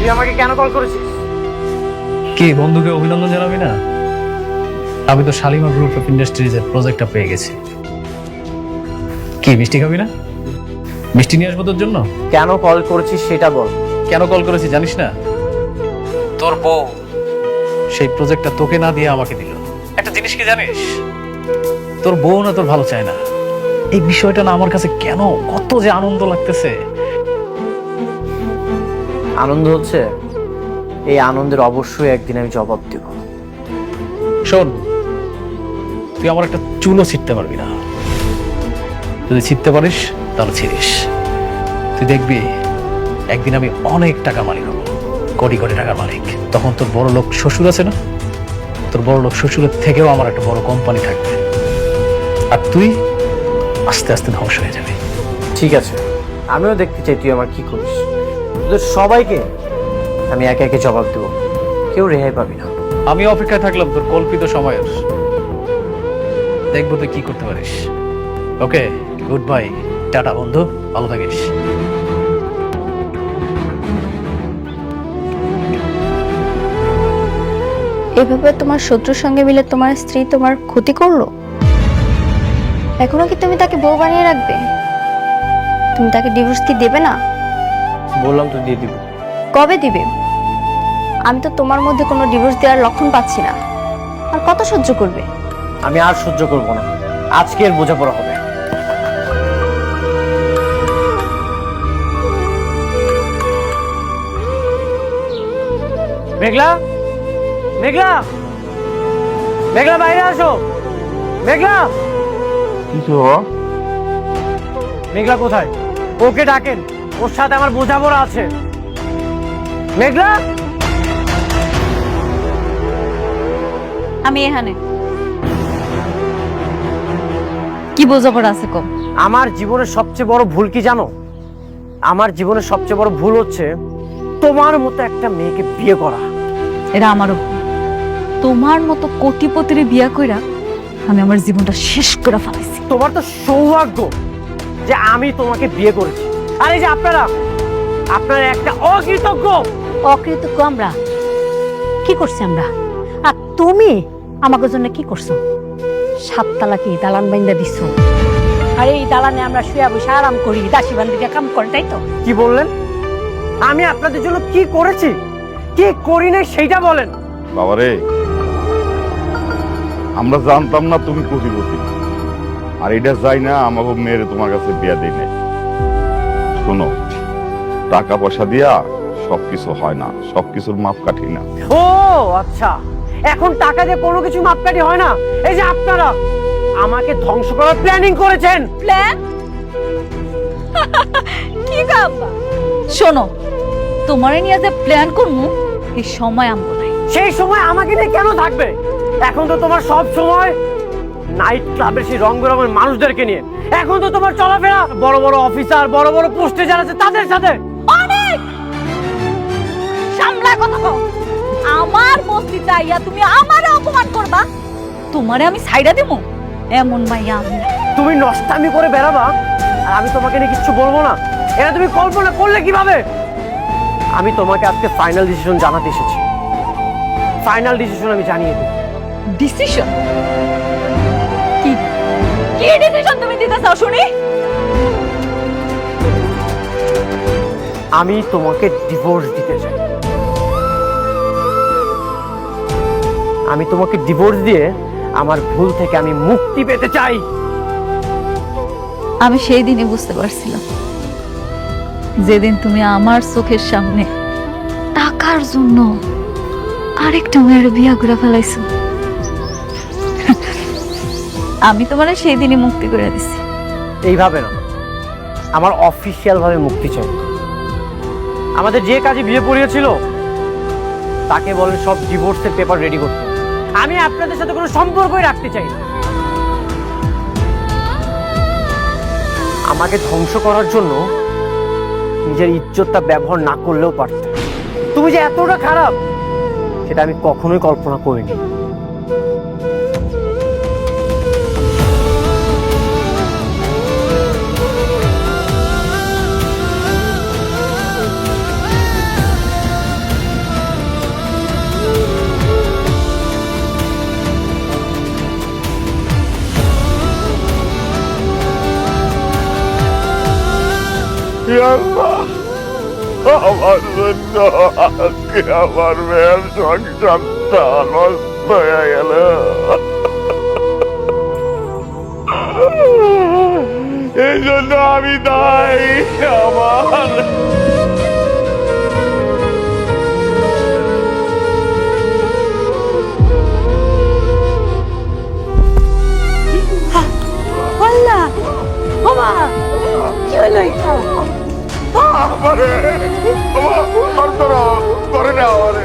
তুই আমাকে কেন কল করেছিস? কি বন্ধুকে অভিনন্দন জানাবি না? আমি তো শালিমা গ্রুপ অফ ইন্ডাস্ট্রিজের প্রজেক্টটা পেয়ে গেছি। কি মিষ্টি খাবি না? মিষ্টি নিয়ে আসবো তোর জন্য। কেন কল করেছিস সেটা বল। কেন কল করেছি জানিস না? তোর বউ সেই প্রজেক্টটা তোকে না দিয়ে আমাকে দিল। একটা জিনিস কি জানিস, তোর বউ না তোর ভালো চায় না। এই বিষয়টা না আমার কাছে কেন কত যে আনন্দ লাগতেছে। আনন্দ হচ্ছে? এই আনন্দের অবশ্যই একদিন আমি জবাব দেব। শোন, তুই আমার একটা চুলও ছিটতে পারবি না। যদি ছিটতে পারিস তাহলে ছিড়িস। তুই দেখবি একদিন আমি অনেক টাকা মালিক হব, কোটি কোটি টাকার মালিক। তখন তোর বড় লোক শ্বশুর আছে না, তোর বড় লোক শ্বশুরের থেকেও আমার একটা বড় কোম্পানি থাকবে, আর তুই আস্তে আস্তে ধ্বংস হয়ে যাবে। ঠিক আছে, আমিও দেখতে চাই তুই আমার কি করিস। তোদের সবাইকে আমি একে একে জবাব দেব, কেউ রেহাই পাবি না। আমি অপেক্ষায় থাকলাম তোর কল্পিত সময়ের। দেখবো তুই কি করতে পারিস। ওকে, গুড বাই, টাটা বন্ধু, ভালো থাকিস। এভাবে তোমার শত্রুর সঙ্গে মিলে তোমার স্ত্রী তোমার ক্ষতি করলো, এখনো কি তুমি তাকে বউ বানিয়ে রাখবে? তুমি তাকে ডিভোর্স কি দেবে না? বললাম তো দিয়ে দিব। কবে দিবে? আমি তো তোমার মধ্যে কোনো ডিভোর্স দেওয়ার লক্ষণ পাচ্ছি না। আর কত সহ্য করবে? আমি আর সহ্য করব না, আজকের বোঝাপড়া হবে। মেঘলা, মেঘলা, মেঘলা বাইরে আসো। মেঘলা, কিছু মেঘলা কোথায়? ওকে ডাকেন, ওর সাথে আমার বোঝাপড়া আছে। মেঘলা, আমি এখানে। কি বোঝাপড়া আছে কম? আমার জীবনের সবচেয়ে বড় ভুল কি জানো? আমার জীবনের সবচেয়ে বড় ভুল হচ্ছে তোমার মতো একটা মেয়েকে বিয়ে করা। এটা আমারও ভুল। তোমার মতো কোটিপতির বিয়া কইরা আমি আমার জীবনটা শেষ করে ফেলাইছি। তোমার তো সৌভাগ্য যে আমি তোমাকে বিয়ে করেছি। আর এই যে আপনারা একটা অকৃতজ্ঞ। অকৃতজ্ঞ আমরা? কি করছি আমরা? আর তুমি আমাকে জন্য কি করছো? 7 তালা কি দালান বাইন্দা দিছো? আর এই দালানে আমরা শুয়ে বসে আরাম করি, দাসী বান্দিকে কাম করে, তাই তো? কি বললেন? আমি আপনাদের জন্য কি করেছি, কি করি নাই সেইটা বলেন। বাবারে, আমরা জানতাম না তুমি কোটিপতি, আর এটা যাই না আমাকে মেয়েরে তোমার কাছে বিয়া দেই নাই। শোনো, টাকা পয়সা দিয়া সবকিছু হয় না, সবকিছুর মাপকাঠি না। ও আচ্ছা, এখন টাকা দিয়ে কোনো কিছু মাপকাঠি হয় না। এই যে আপনারা আমাকে ধ্বংস করার প্ল্যানিং করেছেন। প্ল্যান? কি গাব্বা? শোনো, তোমারে নিয়ে যে প্ল্যান করমু এই সময় আমগো নাই। সেই সময় আমাকে নিয়ে কেন থাকবে? এখন তো তোমার সব সময় নাইট ক্লাবের সেই রং বেরঙের মানুষদেরকে নিয়ে। এখন তো তোমার চলাফেরা বড় বড় অফিসার, বড় বড় পোস্টে যারা আছে তাদের সাথে। অনেক সামলা কথা কও। আমার বস্তিতে আইয়া তুমি আমারে অপমান করবা? তোমারে আমি ছাইড়া দেবো? এমন মাইয়া আমি না। তুমি নষ্টামি করে বেড়াবা আর আমি তোমাকে নিয়ে কিচ্ছু বলবো না, এটা তুমি কল্পনা করলে কিভাবে? আমি তোমাকে আজকে ফাইনাল ডিসিশন জানাতে এসেছি। ফাইনাল ডিসিশন আমি জানিয়ে দিই। ডিসিশন? কি কি ডিসিশন তুমি দিতে চাও শুনি? আমি তোমাকে ডিভোর্স দিতে চাই। আমি তোমাকে ডিভোর্স দিয়ে আমার ভুল থেকে আমি মুক্তি পেতে চাই। আমি সেই দিনই বুঝতে পারছিলাম, যেদিন তুমি আমার চোখের সামনে টাকার জন্য আরেকটা মেয়ের বিয়া করে ফেলাইছো। আমি তোমার সেই দিনই মুক্তি করে দিছি। এইভাবে না, আমার অফিসিয়াল ভাবে মুক্তি চাই। আমাদের যে কাজে বিয়ে পড়িয়েছিল তাকে বলেন সব ডিভোর্সের পেপার রেডি করতে। আমি আপনাদের সাথে কোনো সম্পর্কই রাখতে চাই না। আমাকে ধ্বংস করার জন্য নিজের ইজ্জতটা ব্যবহার না করলেও পারতে। তুমি যে এতটা খারাপ সেটা আমি কখনোই কল্পনা করিনি। আমার জন্য আজকে আমার মেয়ের সংসারটা নষ্ট হয়ে গেল। এই জন্য আমি দায়ী। আমার আল্লাহ বাবা কি হলো এটা? আমারে করে না আমারে।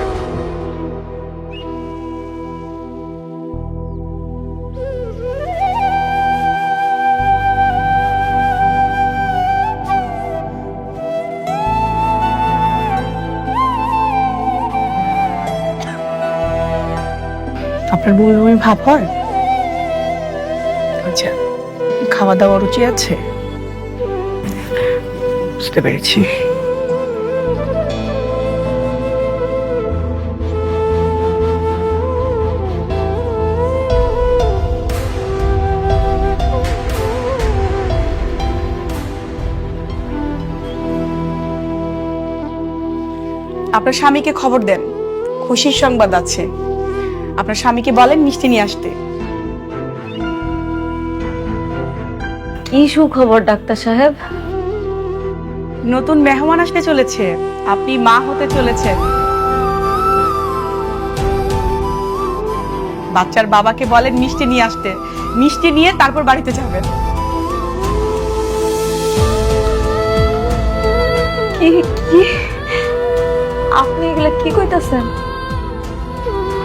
আপনার বমি বমি ভাব হয়? আচ্ছা, খাওয়া দাওয়া রুচি আছে? বুঝতে পেরেছি। আপনার স্বামীকে খবর দেন, খুশির সংবাদ আছে। আপনার স্বামীকে বলেন মিষ্টি নিয়ে আসতে। কি সুখবর ডাক্তার সাহেব? নতুন মেহমান আসতে চলেছে, আপনি মা হতে চলেছেন। বাচ্চার বাবাকে বলেন মিষ্টি নিয়ে আসতে, মিষ্টি নিয়ে তারপর বাড়িতে যাবেন। কি কি আপনি এগুলা কি কইতাছেন?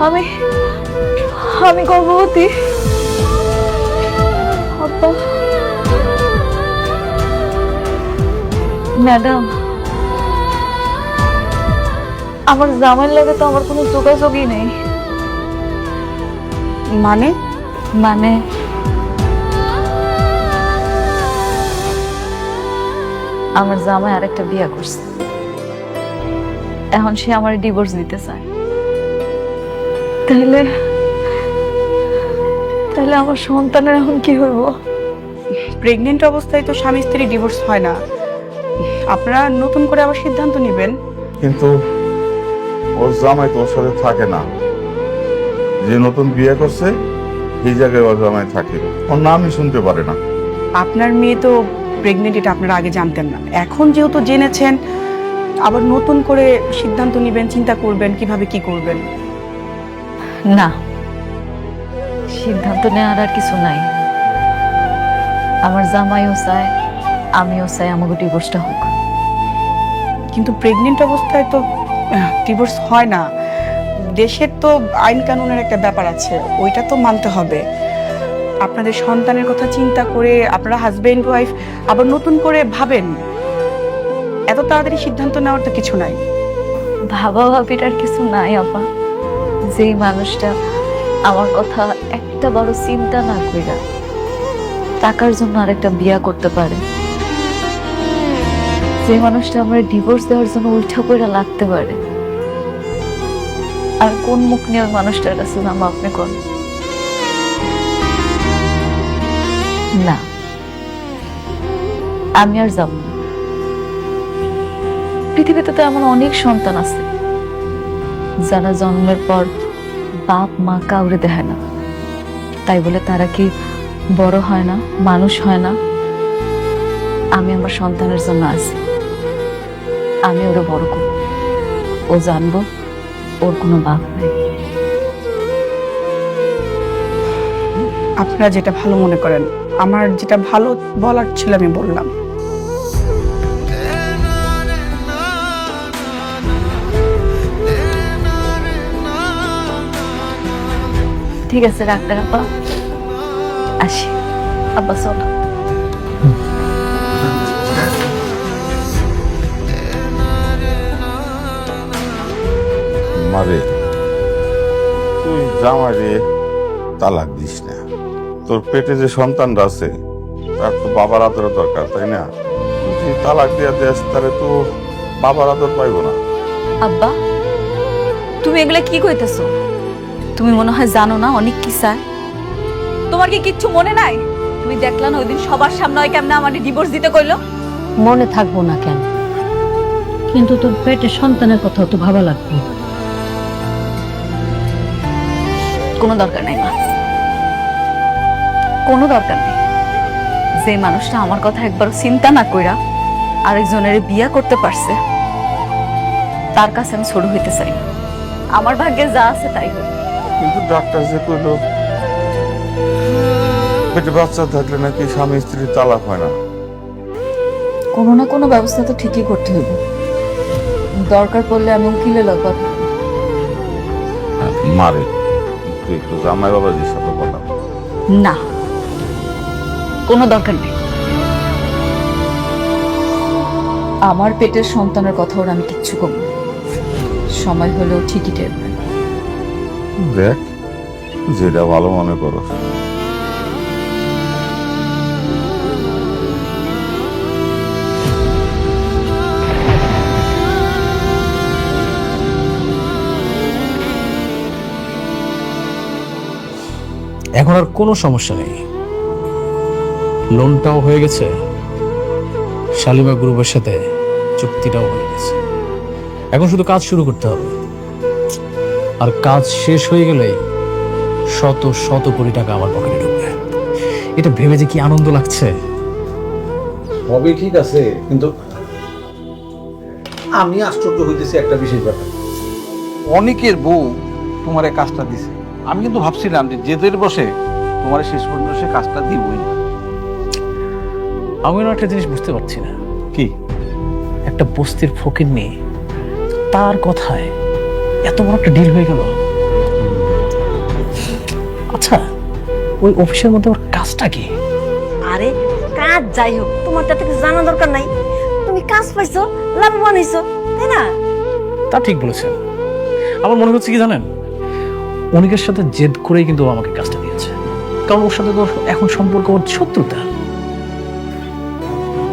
আমি আমি গর্ভবতী? আব্বা, ম্যাডাম, আমার জামাইয়ের লাগে তো আমার কোনো যোগাযোগই নেই। মানে মানে আমার জামাই আরেকটা বিয়ে করছে, এখন সে আমার ডিভোর্স দিতে চায়। তাহলে তাহলে আমার সন্তানের এখন কি হইব? প্রেগনেন্ট অবস্থায় তো স্বামী স্ত্রী ডিভোর্স হয় না, আপনারা নতুন করে আবার সিদ্ধান্ত নেবেন। কিন্তু ওর জামাই তোর সাথে থাকে না, যে নতুন বিয়ে করছে এই জায়গায় ওর জামাই থাকে, ওর নামই শুনতে পারে না। আপনার মেয়ে তো প্রেগনেন্ট, এটা আপনারা আগে জানতেন না, এখন যেহেতু জেনেছেন আবার নতুন করে সিদ্ধান্ত নেবেন, চিন্তা করবেন কিভাবে কি করবেন। না, সিদ্ধান্ত নেওয়ার আর কিছু নাই। আমার জামাইও চায়, আমিও চাই আমাকে ডিভোর্সটা হোক। কিন্তু প্রেগনেন্ট অবস্থায় তো ডিভোর্স হয় না, দেশের তো আইন কানুনের একটা ব্যাপার আছে, ওইটা তো মানতে হবে। আপনাদের সন্তানের কথা চিন্তা করে আপনারা হাজবেন্ড ওয়াইফ আবার নতুন করে ভাবেন, এত তাড়াতাড়ি সিদ্ধান্ত নেওয়ার তো কিছু নাই। ভাবা ভাবিটার কিছু নাই আপা। যেই মানুষটা আমার কথা একটা বড় চিন্তা না কইরা টাকার জন্য আরেকটা বিয়া করতে পারে, যে মানুষটা আমার ডিভোর্স দেওয়ার জন্য উল্টা কইরা লাগতে পারে, আর কোন মুখ নিয়ে ওই মানুষটার কাছে নাম আপনি কোন? না, আমি আর যাব না। পৃথিবীতে তো এমন অনেক সন্তান আছে যারা জন্মের পর বাপ মা কাউরে দেয় না, তাই বলে তারা কি বড় হয় না, মানুষ হয় না? আমি আমার সন্তানের জন্য আছি, আমি ওরা বড় করব, ও জানবো ওর কোনো বাপ নেই। আপনারা যেটা ভালো মনে করেন, আমার যেটা ভালো বলার ছিল আমি বললাম। ঠিক আছে ডাক্তার আপা, আসি। আব্বা চলো। মারে, তুই জামাইরে তালাক দিস না। তোর পেটে যে সন্তানটা আছে তার তো বাবার আদর দরকার, তাই না? তুই তালাক দিয়া দেস, তাহলে তো বাবার আদর পাইব না। আব্বা, তুমি এগুলা কি কইতেছো? তুমি মনে হয় জানো না অনেক কি চায়। তোমার কি কিচ্ছু মনে নাই? তুমি দেখলা না ওই দিন সবার সামনে কেমনে আমার ডিভোর্স দিতে কইলো? মনে থাকবো না কেন? কিন্তু তোর পেটের সন্তানের কথাও তো ভাবা লাগবে। কোনো দরকার নাই মা, কোনো দরকার নেই। যে মানুষটা আমার কথা একবার চিন্তা না কইরা আরেকজনের বিয়া করতে পারছে, তার কাছে আমি ছোট হইতে চাই না। আমার ভাগ্যে যা আছে তাই হোক। কিন্তু ডাক্তার যে কইলো পেটে বাচ্চা থাকলে নাকি স্বামী স্ত্রীর তালাক হয় না। কোনো না কোনো ব্যবস্থা তো ঠিকই করতে হইব। দরকার পড়লে আমি উকিলের লগ কথা বলবো। মারে তুই একটু জামাই বাবাজির সাথে কথা বল। না, কোনো দরকার নেই। আমার পেটের সন্তানের কথা ওর আমি কিচ্ছু কম না। সময় হলেও ঠিকই টের পাই। দেখ যেটা ভালো মনে করো। এখন আর কোনো সমস্যা নেই, লোনটাও হয়ে গেছে, শালিমা গ্রুপের সাথে চুক্তিটাও হয়ে গেছে। এখন শুধু কাজ শুরু করতে হবে, আর কাজ শেষ হয়ে গেলেই শত শত কোটি টাকা আমার পকেটে ঢুকবে। এটা ভেবে যে কি আনন্দ লাগছে। হবে ঠিক আছে, কিন্তু আমি আশ্চর্য হইতেছি একটা বিশেষ ব্যাপার। অনেকের বউ তোমার এই কাজটা দিছে, আমি কিন্তু ভাবছিলাম যে জেদের বসে তোমার শেষ পর্যন্ত সে কাজটা দিবই না। আমি না একটা জিনিস বুঝতে পারছি না, কি? একটা বস্তির ফকির নিয়ে তার কথায় এত বড় একটা ডিল হয়ে গেল। আচ্ছা, ওই অফিসের মধ্যে ওর কাজটা কি? আরে কাজ যাই হোক, তোমার তাতে কিছু জানা দরকার নাই। তুমি কাজ পাইছো, লাভবান হইছো, তাই না? তা ঠিক বলেছেন। আমার মনে হচ্ছে কি জানেন, অনিকের সাথে জেদ করেই কিন্তু ও আমাকে কাজটা দিয়েছে। কারণ ওর সাথে তো এখন সম্পর্ক ওর শত্রুতা।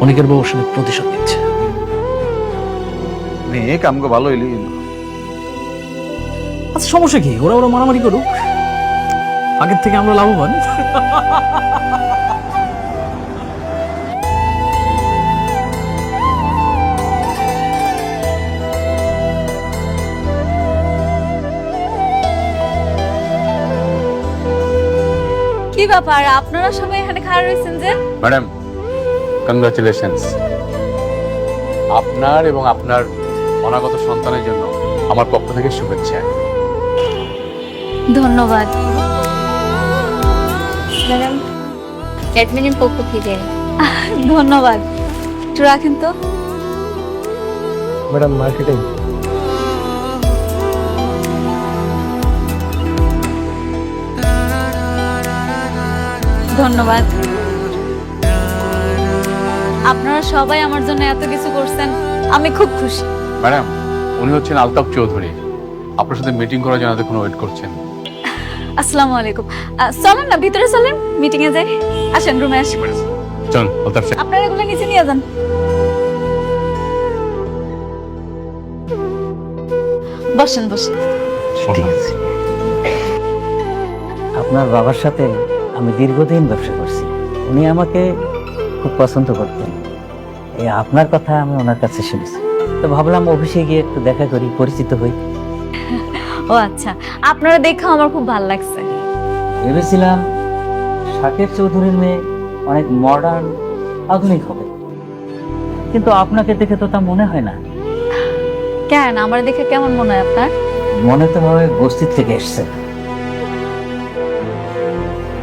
অনিকের বউ ওর সাথে প্রতিশোধ নিচ্ছে। মেয়ে কামকে ভালো হইলে আচ্ছা, সমস্যা কি? ওরা ওরা মারামারি করুক, আগের থেকে আমরা লাভবান। কি ব্যাপার, আপনারা সবাই এখানে খাড়া রয়েছেন যে? Madam, congratulations. আপনার এবং আপনার অনাগত সন্তানের জন্য আমার পক্ষ থেকে শুভেচ্ছা। ধন্যবাদ ম্যাডাম, অ্যাডমিনের পক্ষ থেকে। ধন্যবাদ, একটু রাখেন তো। Madam marketing. ধন্যবাদ। আপনারা সবাই আমার জন্য এত কিছু করছেন, আমি খুব খুশি। ম্যাডাম, উনি হচ্ছেন আলতাফ চৌধুরী। আপনার সাথে মিটিং করার জন্য এতক্ষণ ওয়েট করছেন। আসসালামু আলাইকুম। চলেন না ভিতরে চলেন, মিটিং এ যাই। আসেন, রুমে আসেন। চল আলতাফ সাহেব। আপনারা এগুলো নিচে নিয়ে যান। বসেন বসেন। ঠিক আছে। আপনার বাবার সাথে আমি দীর্ঘদিন ব্যবসা করছি, উনি আমাকে খুব পছন্দ করতেন। এই আপনার কথা আমি ওনার কাছে শুনেছি, তো ভাবলাম অফিসে গিয়ে একটু দেখা করি, পরিচিত হই। ও আচ্ছা, আপনারা দেখে আমার খুব ভালো লাগছে। ভেবেছিলাম শাকের চৌধুরীর মেয়ে অনেক মডার্ন আধুনিক হবে, কিন্তু আপনাকে দেখে তো তা মনে হয় না। কেন, আমার দেখে কেমন মনে হয় আপনার? মনে তো হয় বস্তি থেকে এসছে।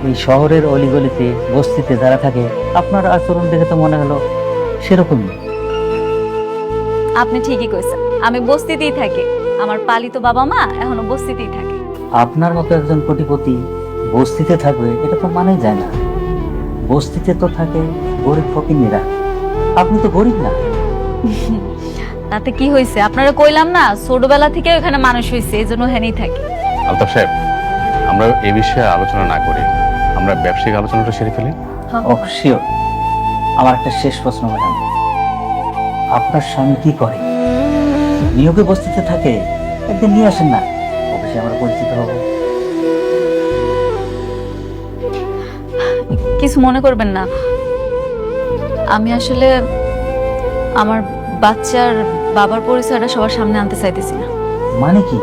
এই শহরের অলিগলিতে বস্তিতে যারা থাকে, আপনার আচরণ দেখে তো মনে হলো সেরকমই। আপনি ঠিকই কইছেন, আমি বস্তিতেই থাকি। আমার পালিত বাবা মা এখনো বস্তিতেই থাকে। আপনার মতো একজন কোটিপতি বস্তিতে থাকবে, এটা তো মানে যায় না। বস্তিতে তো থাকে গরিব ফকিন্নিরা, আপনি তো গরিব না। তাতে কি হয়েছে? আপনারা কইলাম না, ছোটবেলা থেকে ওখানে মানুষ হয়েছে, এই জন্য হেনেই থাকি। আলতাফ সাহেব, আমরা এই বিষয়ে আলোচনা না করে আমরা ব্যবসায়িক আলোচনাটা সেরে ফেলি। ও শিওর। আমার একটা শেষ প্রশ্ন ম্যাডাম, আপনার স্বামী কি করে? নিয়োগে বস্তিতে থাকে, একদিন নিয়ে আসেন না, অফিসে আমরা পরিচিত হব। কিছু মনে করবেন না, আমি আসলে আমার বাচ্চার বাবার পরিচয়টা সবার সামনে আনতে চাইতেছি না। মানে কি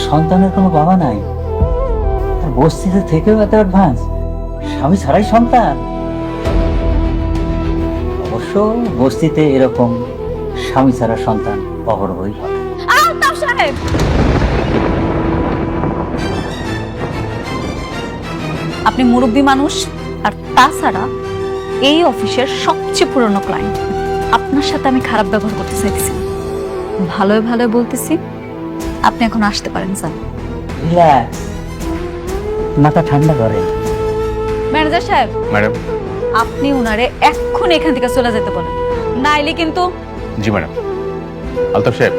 সন্তানের কোনো বাবা নাই? আর বস্তিতে থেকেও এত অ্যাডভান্স, স্বামী ছাড়াই সন্তান? অবশ্য বস্তিতে এরকম স্বামী ছাড়া সন্তান অহরহই হয়। আলতাফ সাহেব, আপনি মুরব্বী মানুষ, আর তাছাড়া এই অফিসের সবচেয়ে পুরনো ক্লায়েন্ট। আপনার সাথে আমি খারাপ ব্যবহার করতে চাইতেছি না, ভালোই ভালোই বলতেছি। আপনি এখন আসতে পারেন স্যার। রিল্যাক্স, মাথা ঠান্ডা করে। ম্যানেজার সাহেব, ম্যাডাম। আপনি ওনারে এক্ষুনি এখান থেকে চলে যেতে বলেন, নাইলে কিন্তু। জি ম্যাডাম। আলতাফ সাহেব,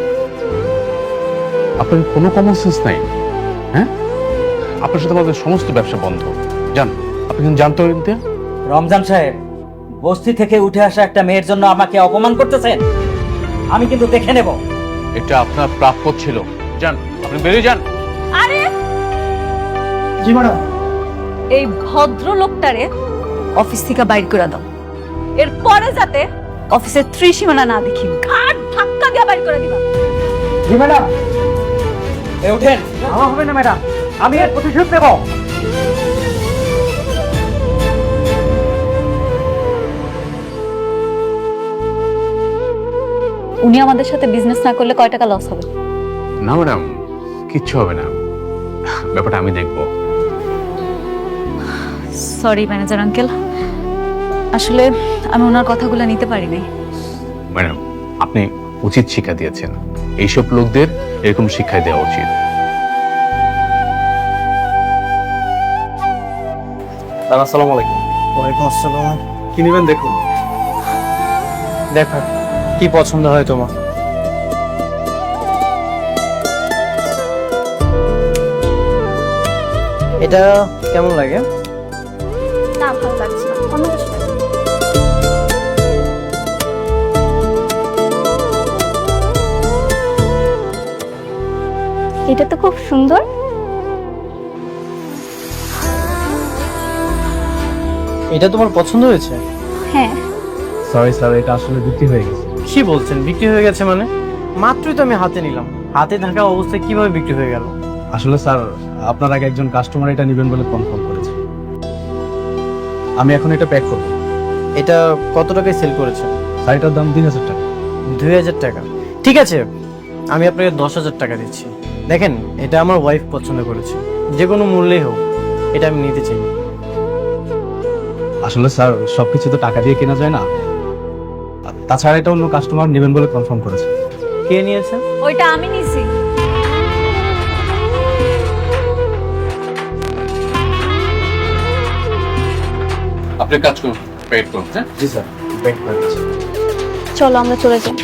আপনার কোনো কমন সেন্স নাই? হ্যাঁ, আপনার সাথে আমাদের সমস্ত ব্যবসা বন্ধ। যান, আপনি কিন্তু জানতে হবেন। রমজান সাহেব, বস্তি থেকে উঠে আসা একটা মেয়ের জন্য আমাকে অপমান করতেছেন? আমি কিন্তু দেখে নেব। এটা আপনার প্রাপ্য ছিল। যান, আপনি বেরিয়ে যান। আরে জি ম্যাডাম। এই ভদ্রলোকটারে অফিস থেকে বাইর করে দাও, এরপরে যাতে অফিসের ত্রিসীমানা না দেখি, ঘাট ধাক্কা দিয়ে বাইর করে দিবা। জি ম্যাডাম। এ ওঠেন। আমার হবে না ম্যাডাম, আমি এর প্রতিশোধ নেব। উনি আমাদের সাথে বিজনেস না করলে কয় টাকা লস হবে? না ম্যাডাম, কিচ্ছু হবে না, ব্যাপারটা আমি দেখবো। সরি ম্যানেজার আঙ্কেল, আসলে আমি ওনার কথাগুলো নিতে পারি নাই। ম্যাডাম, আপনি উচিত শিক্ষা দিয়েছেন, এইসব লোকদের এরকম শিক্ষা দেওয়া উচিত। আসসালামু আলাইকুম। ওয়ালাইকুম আসসালাম। কি নেবেন দেখুন। দেখো কি পছন্দ হয় তোমার। এটা কেমন লাগে? না ভালো লাগছে না, অন্য কিছু লাগবে। এটা তো খুব সুন্দর। এটা তোমার পছন্দ হয়েছে? হ্যাঁ। সরি স্যার, এটা আসলে বিক্রি হয়ে গেছে। কি বলছেন বিক্রি হয়ে গেছে মানে? মাত্রই তো আমি হাতে নিলাম, হাতে থাকা অবস্থায় কিভাবে বিক্রি হয়ে গেল? আসলে স্যার, আপনার আগে একজন কাস্টমার এটা নেবেন বলে কনফার্ম করেছে। আমি এখন এটা প্যাক করব। এটা কত টাকায় সেল করেছেন? স্যার, এটার দাম 2000 টাকা। 2000 টাকা? ঠিক আছে, আমি আপনাকে 10,000 টাকা দিচ্ছি। দেখেন, এটা আমার ওয়াইফ পছন্দ করেছে, যে কোনো মূল্যেই হোক এটা আমি নিতে চাই। আসলে স্যার, সবকিছু তো টাকা দিয়ে কেনা যায় না। আর তাছাড়া এটা অন্য কাস্টমার নেবেন বলে কনফার্ম করেছে। কে নিয়েছে? ওইটা আমি নিছি। আপনি কাজ করুন, পেড করুন। হ্যাঁ জি স্যার, ব্যাংক করে দিচ্ছি। চলো আমরা চলে যাই।